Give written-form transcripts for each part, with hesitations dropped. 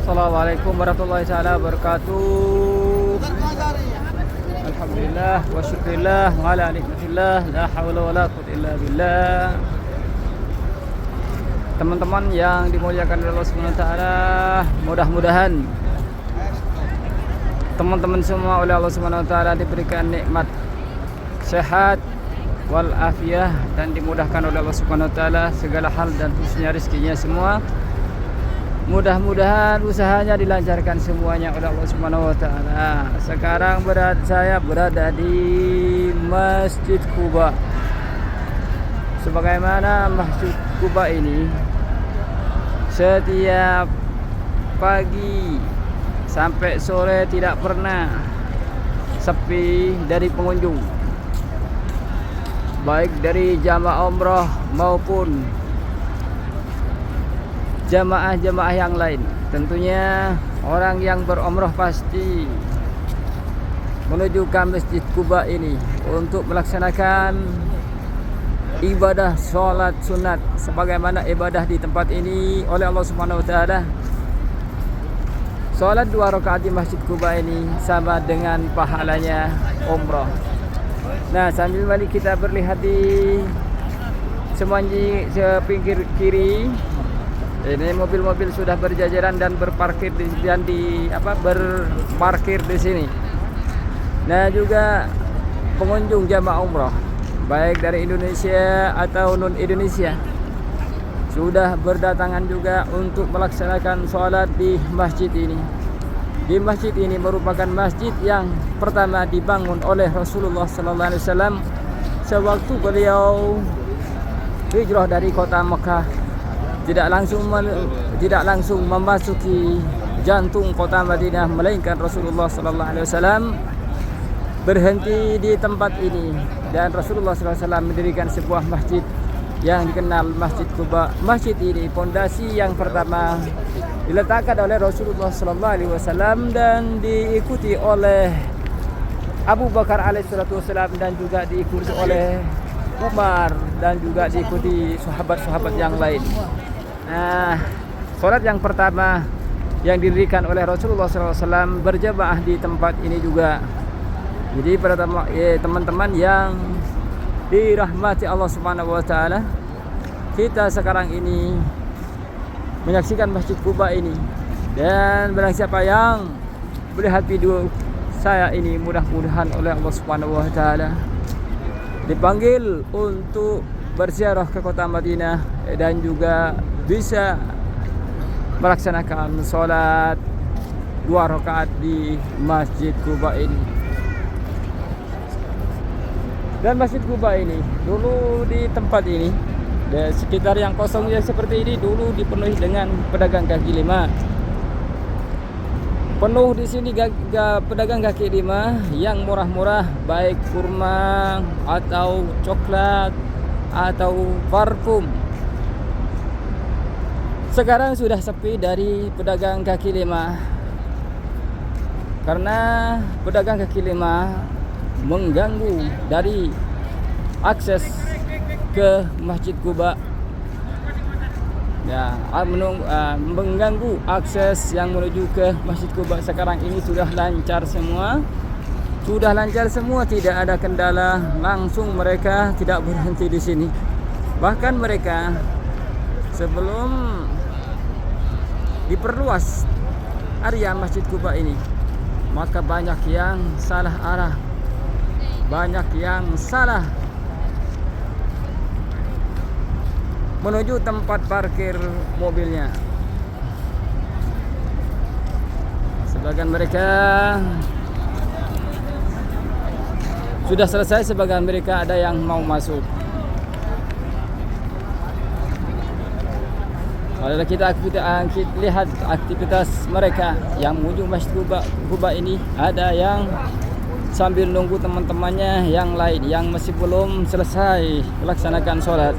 Assalamualaikum warahmatullahi taala wabarakatuh. Alhamdulillah wa syukrillah wa ala nikmatillah la haula wala quwwata illa billah. Teman-teman yang dimuliakan oleh Allah Subhanahu wa taala, mudah-mudahan teman-teman semua oleh Allah Subhanahu wa taala diberikan nikmat sehat wal afiyah dan dimudahkan oleh Allah Subhanahu wa taala segala hal dan khususnya rezekinya semua. Mudah-mudahan usahanya dilancarkan semuanya oleh Allah Subhanahu wa taala. Sekarang saya berada di Masjid Quba. Sebagaimana Masjid Quba ini setiap pagi sampai sore tidak pernah sepi dari pengunjung, baik dari jamaah umrah maupun jamaah-jamaah yang lain. Tentunya orang yang berumrah pasti menuju ke Masjid Quba ini untuk melaksanakan ibadah sholat sunat sebagaimana ibadah di tempat ini oleh Allah Subhanahu wa taala. Sholat 2 rakaat di Masjid Quba ini sama dengan pahalanya umrah. Nah, sambil balik kita berlihat di sepinggir kiri. Ini mobil-mobil sudah berjajaran dan berparkir berparkir di sini. Nah, juga pengunjung jamaah umrah baik dari Indonesia atau non Indonesia sudah berdatangan juga untuk melaksanakan sholat di masjid ini. Di masjid ini merupakan masjid yang pertama dibangun oleh Rasulullah sallallahu alaihi wasallam sewaktu beliau hijrah dari kota Mekah. Tidak langsung memasuki jantung kota Madinah, melainkan Rasulullah sallallahu alaihi wasallam berhenti di tempat ini dan Rasulullah sallallahu alaihi wasallam mendirikan sebuah masjid yang dikenal Masjid Quba. Masjid ini fondasi yang pertama diletakkan oleh Rasulullah sallallahu alaihi wasallam dan diikuti oleh Abu Bakar alaihi wasallam dan juga diikuti oleh Umar dan juga diikuti sahabat-sahabat yang lain. Nah, sholat yang pertama yang didirikan oleh Rasulullah SAW berjamaah di tempat ini juga. Jadi pada teman-teman yang dirahmati Allah Subhanahu wa taala, kita sekarang ini menyaksikan Masjid Quba ini. Dan barang siapa yang melihat video saya ini, mudah-mudahan oleh Allah Subhanahu wa taala dipanggil untuk berziarah ke kota Madinah dan juga bisa melaksanakan sholat 2 rakaat di Masjid Quba ini. Dan Masjid Quba ini dulu di tempat ini dan sekitar yang kosong yang seperti ini dulu dipenuhi dengan pedagang kaki lima. Penuh di sini pedagang kaki lima yang murah-murah, baik kurma atau coklat atau parfum. Sekarang sudah sepi dari pedagang kaki lima karena pedagang kaki lima mengganggu dari akses ke Masjid Quba. Ya, mengganggu akses yang menuju ke Masjid Quba. Sekarang ini sudah lancar semua. Tidak ada kendala. Langsung mereka tidak berhenti di sini. Bahkan mereka sebelum diperluas area Masjid Quba ini, maka banyak yang salah arah, banyak yang salah menuju tempat parkir mobilnya. Sebagian mereka sudah selesai, sebagian mereka ada yang mau masuk. Kalau kita lihat aktivitas mereka yang menuju Masjid Quba ini, ada yang sambil nunggu teman-temannya yang lain yang masih belum selesai melaksanakan sholat.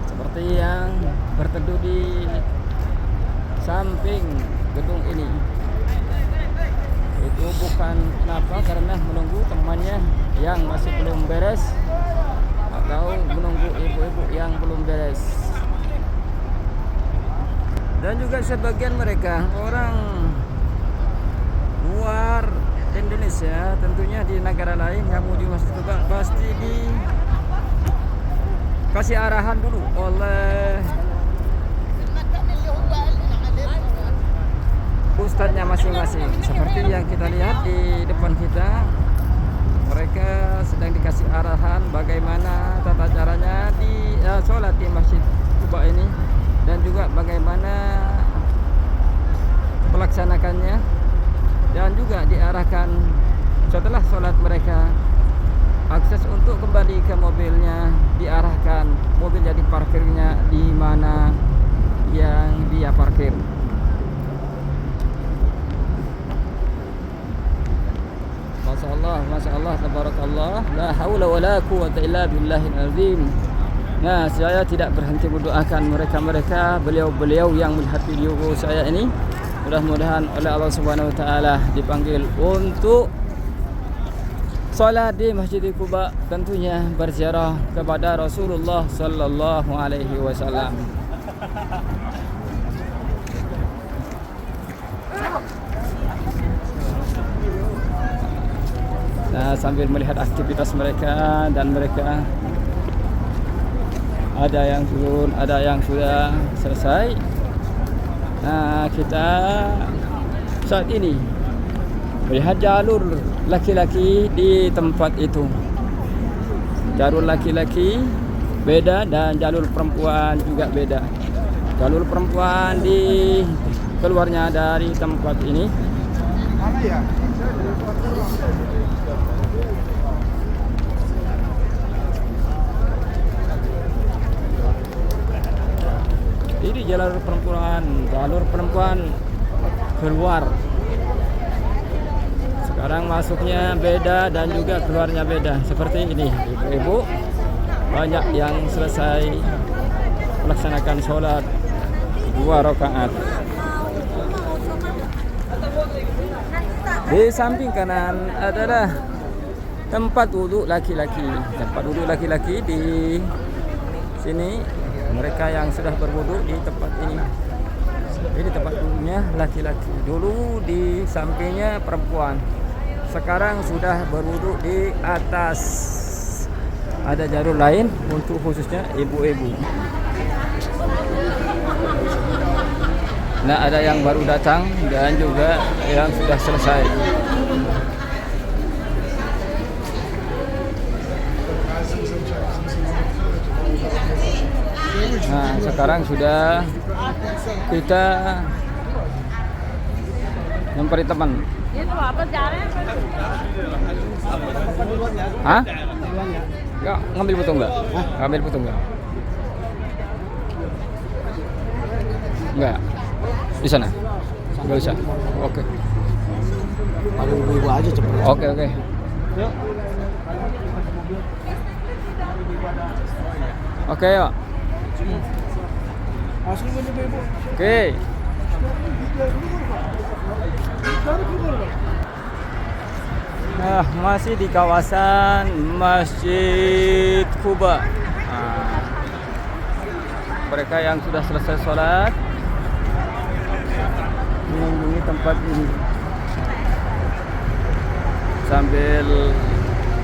Seperti yang berteduh di samping gedung ini. Itu bukan kenapa, karena menunggu temannya yang masih belum beres atau menunggu ibu-ibu yang belum beres. Dan juga sebagian mereka orang luar Indonesia, tentunya di negara lain yang menuju Masjid Quba pasti dikasih arahan dulu oleh ustadznya masing-masing. Seperti yang kita lihat di depan kita, mereka sedang dikasih arahan bagaimana tata caranya di sholat di Masjid Quba ini, dan juga bagaimana melaksanakannya, dan juga diarahkan setelah sholat mereka akses untuk kembali ke mobilnya, diarahkan mobilnya diparkirnya di mana yang dia parkir. Masya Allah, tabarakallah, la haula wa la quwwata illa billahil azim. Nah, saya tidak berhenti mendoakan mereka-mereka, beliau-beliau yang melihat video saya ini, mudah-mudahan oleh Allah Subhanahu wa taala dipanggil untuk salat di Masjid Quba, tentunya berziarah kepada Rasulullah sallallahu alaihi wasallam. Nah, sambil melihat aktivitas mereka, dan mereka ada yang turun, ada yang sudah selesai. Nah, kita saat ini melihat jalur laki-laki di tempat itu. Jalur laki-laki beda dan jalur perempuan juga beda. Jalur perempuan di keluarnya dari tempat ini. Mana ya? Ini jalur perempuan keluar. Sekarang masuknya beda dan juga keluarnya beda. Seperti ini, ibu-ibu banyak yang selesai melaksanakan sholat 2 rakaat. Di samping kanan adalah tempat wudhu laki-laki. Tempat wudhu laki-laki di sini. Mereka yang sudah berwudu di tempat ini. Ini tempat wudhunya laki-laki. Dulu di sampingnya perempuan. Sekarang sudah berwudu di atas. Ada jalur lain untuk khususnya ibu-ibu. Nah, ada yang baru datang dan juga yang sudah selesai. Nah, sekarang sudah kita nyamperin teman. Hah? Enggak, ngambil foto enggak? Ngambil foto enggak? Enggak. Di sana? Enggak bisa. Oke. Paling ibu aja cepet. Oke. Yuk. Oke, yuk. Asli ibu. Oke. Nah, masih di kawasan Masjid Quba. Nah, mereka yang sudah selesai sholat mengunjungi tempat ini sambil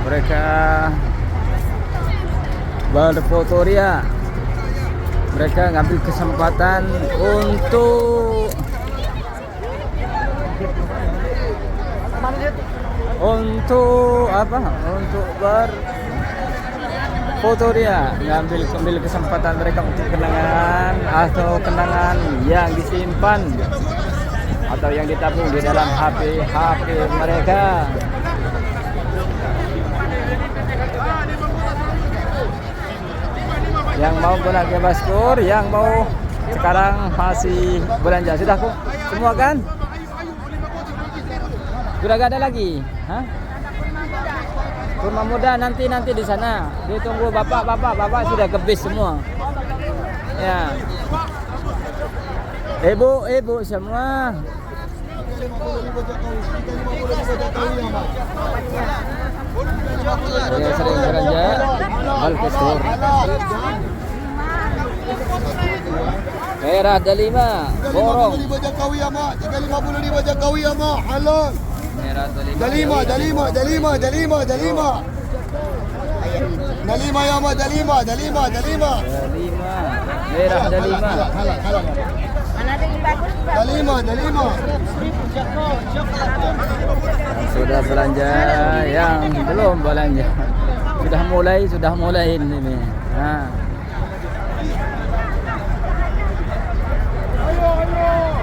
mereka berfotoria. Mereka ngambil kesempatan untuk apa? Untuk berfotoria, ngambil kesempatan mereka untuk kenangan atau kenangan yang disimpan atau yang ditabung di dalam HP mereka. Yang mau belanja baskur, yang mau sekarang masih belanja. Sudah kok semua kan? Sudah gak ada lagi? Hah? Kurma muda nanti di sana. Ditunggu bapak sudah kebis semua. Ya. Ibu semua. Saya sering belanja Al-Qasur. Merah delima, borong. 350 Jokowi ya mak. 350 Jokowi ya mak. Halal. Merah delima. Dalima ya mak. Dalima ya mak. Dalima. Delima. Merah delima. Halal. Mana ada yang bagus? Dalima. Sudah belanja, yang belum belanja. Sudah mulai ini. Nah.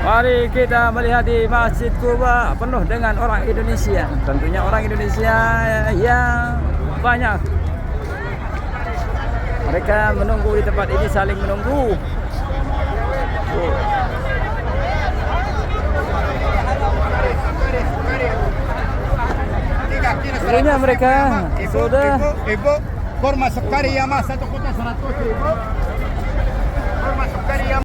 Mari kita melihat di Masjid Kuba penuh dengan orang Indonesia. Tentunya orang Indonesia yang banyak. Mereka menunggu di tempat ini, saling menunggu. Dulunya mereka sudah Ibu, forma sekali ya mas, 1 kota 100 ribu.